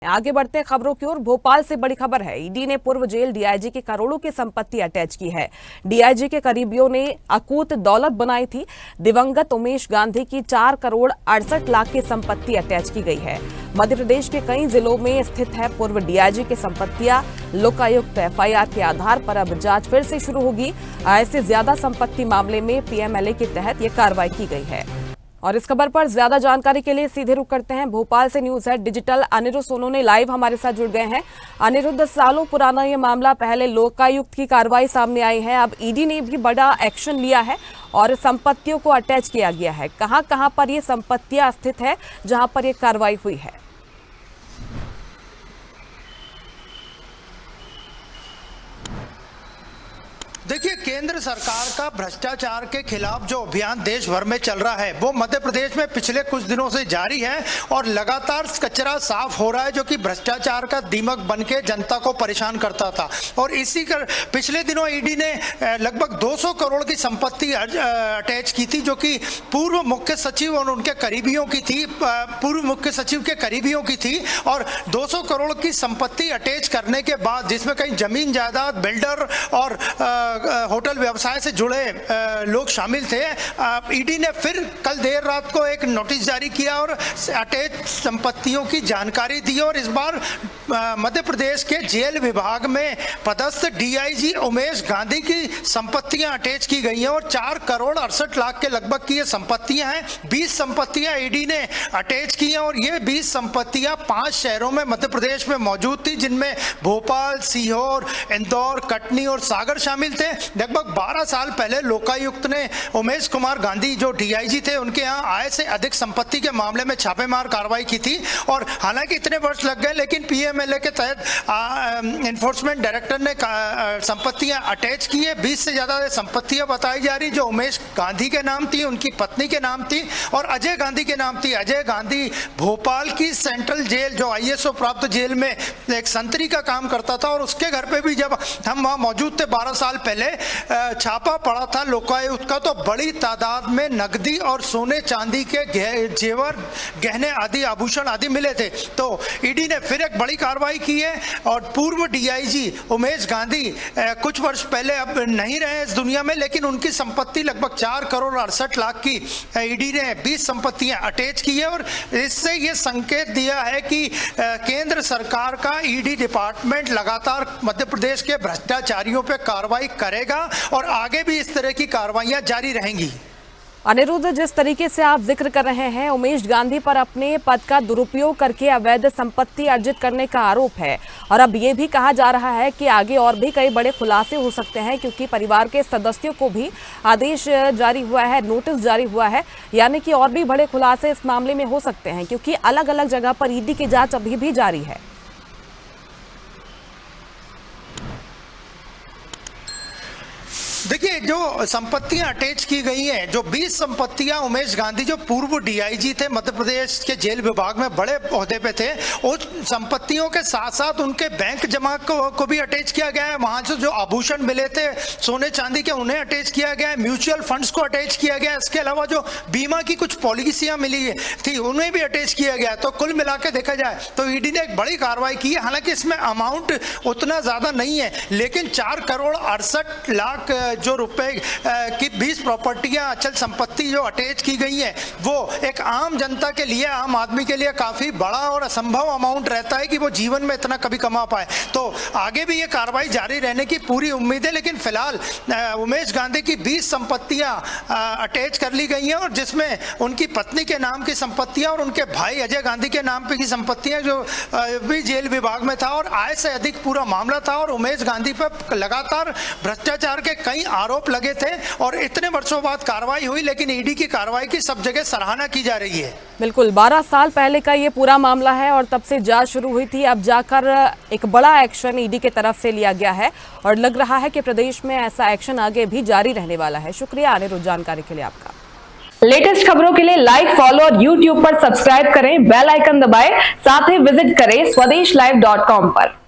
आगे बढ़ते हैं खबरों की ओर। भोपाल से बड़ी खबर है। ईडी ने पूर्व जेल डीआईजी की करोड़ों की संपत्ति अटैच की है। डीआईजी के करीबियों ने अकूत दौलत बनाई थी। दिवंगत उमेश गांधी की 4 करोड़ 68 लाख की संपत्ति अटैच की गई है। मध्य प्रदेश के कई जिलों में स्थित है पूर्व डीआईजी की संपत्तियां। लोकायुक्त एफआईआर के आधार पर अब जांच फिर से शुरू होगी। आय से ज्यादा संपत्ति मामले में पीएमएलए के तहत ये कार्रवाई की गई है। और इस खबर पर ज्यादा जानकारी के लिए सीधे रुख करते हैं भोपाल से news head digital Aniruddh Sonone live हमारे साथ जुड़ गए हैं। अनिरुद्ध, सालों पुराना ये मामला, पहले लोकायुक्त की कार्रवाई सामने आई है, अब ईडी ने भी बड़ा एक्शन लिया है और संपत्तियों को अटैच किया गया है। कहां पर ये संपत्तियां स्थित है जहां पर ये कार्रवाई हुई है? देखिए, केंद्र सरकार का भ्रष्टाचार के खिलाफ जो अभियान देश भर में चल रहा है वो मध्य प्रदेश में पिछले कुछ दिनों से जारी है और लगातार कचरा साफ हो रहा है जो कि भ्रष्टाचार का दीमक बनके जनता को परेशान करता था। और इसी कर पिछले दिनों ईडी ने लगभग 200 करोड़ की संपत्ति अटैच की थी जो कि पूर्व मुख्य सचिव और उनके करीबियों की थी, पूर्व मुख्य सचिव के करीबियों की थी। और 200 करोड़ की संपत्ति अटैच करने के बाद, जिसमें कई जमीन जायदाद, बिल्डर और होटल व्यवसाय से जुड़े लोग शामिल थे, ईडी ने फिर कल देर रात को एक नोटिस जारी किया और अटैच संपत्तियों की जानकारी दी। और इस बार मध्य प्रदेश के जेल विभाग में पदस्थ डीआईजी उमेश गांधी की संपत्तियां अटैच की गई हैं और 4 करोड़ 68 लाख के लगभग की ये संपत्तियां हैं। 20 संपत्तियां ईडी ने अटैच की हैं और ये 20 संपत्तियां 5 शहरों में मध्य प्रदेश में मौजूद थी, जिनमें भोपाल, सीहोर, इंदौर, कटनी और सागर शामिल थे। लगभग 12 साल पहले लोकायुक्त ने उमेश कुमार गांधी जो डीआईजी थे उनके यहाँ आय से अधिक संपत्ति के मामले में छापेमार कार्रवाई की थी। और हालांकि इतने वर्ष लग गए, लेकिन पीएमएलए के तहत एनफोर्समेंट डायरेक्टर ने संपत्तियां अटैच की है। 20 से ज्यादा संपत्तियां बताई जा रही जो उमेश गांधी के नाम थी, उनकी पत्नी के नाम थी और अजय गांधी के नाम थी। अजय गांधी भोपाल की सेंट्रल जेल जो आईएसओ प्राप्त जेल में एक संतरी का काम करता था और उसके घर पे भी जब हम वहां मौजूद थे 12 साल पहले, छापा पड़ा था लोकायुक्त का, तो बड़ी तादाद में नकदी और सोने चांदी के जेवर, गहने आदि, आभूषण आदि मिले थे। तो ईडी ने फिर एक बड़ी कार्रवाई की है और पूर्व डीआईजी उमेश गांधी कुछ वर्ष पहले अब नहीं रहे इस दुनिया में, लेकिन उनकी संपत्ति लगभग 4 करोड़ 68 लाख की ईडी ने 20 संपत्तियां अटैच की है। और इससे ये संकेत दिया है कि केंद्र सरकार का ईडी डिपार्टमेंट लगातार मध्य प्रदेश के भ्रष्टाचारियों पर कार्रवाई करेगा और आगे भी इस तरह की कार्रवाइयां जारी रहेंगी। अनिरुद्ध, जिस तरीके से आप जिक्र कर रहे हैं, उमेश गांधी पर अपने पद का दुरुपयोग करके अवैध संपत्ति अर्जित करने का आरोप है और अब ये भी कहा जा रहा है कि आगे और भी कई बड़े खुलासे हो सकते हैं, क्योंकि परिवार के सदस्यों को भी आदेश जारी हुआ है, नोटिस जारी हुआ है, यानी कि और भी बड़े खुलासे इस मामले में हो सकते हैं, क्योंकि अलग अलग जगह पर ईडी की जांच अभी भी जारी है। देखिए, जो संपत्तियां अटैच की गई हैं, जो 20 संपत्तियां उमेश गांधी जो पूर्व डीआईजी थे, मध्य प्रदेश के जेल विभाग में बड़े ओहदे पे थे, उस संपत्तियों के साथ साथ उनके बैंक जमा को भी अटैच किया गया है। वहां से जो आभूषण मिले थे सोने चांदी के, उन्हें अटैच किया गया है। म्यूचुअल फंड्स को अटैच किया गया है। इसके अलावा जो बीमा की कुछ पॉलिसियां मिली थी उन्हें भी अटैच किया गया। तो कुल मिला के देखा जाए तो ईडी ने एक बड़ी कार्रवाई की है। हालांकि इसमें अमाउंट उतना ज्यादा नहीं है, लेकिन 4 करोड़ 68 लाख जो रुपए की 20 प्रॉपर्टियां, अचल संपत्ति जो अटैच की गई है, वो एक आम जनता के लिए, आम आदमी के लिए काफी बड़ा और असंभव अमाउंट रहता है कि वो जीवन में इतना कभी कमा पाए। तो आगे भी ये कार्रवाई जारी रहने की पूरी उम्मीद है। लेकिन फिलहाल उमेश गांधी की 20 संपत्तियां अटैच कर ली गई हैं और जिसमें उनकी पत्नी के नाम की संपत्तियां और उनके भाई अजय गांधी के नाम पे की संपत्तियां जो भी जेल विभाग में था और आय से अधिक पूरा मामला था। और उमेश गांधी पर लगातार भ्रष्टाचार के कई आरोप लगे थे और इतने वर्षों बाद कार्रवाई हुई, लेकिन ईडी की कार्रवाई की सब जगह सराहना की जा रही है। बिल्कुल, 12 साल पहले का ये पूरा मामला है और तब से जांच शुरू हुई थी। अब जाकर एक बड़ा एक्शन ईडी की तरफ से लिया गया है और लग रहा है कि प्रदेश में ऐसा एक्शन आगे भी जारी रहने वाला है। शुक्रिया अनिरुद्ध, जानकारी के लिए आपका। लेटेस्ट खबरों के लिए लाइक, फॉलो और यूट्यूब पर सब्सक्राइब करें, बेल आइकन दबाएं, साथ ही विजिट करें swedishlive.com पर।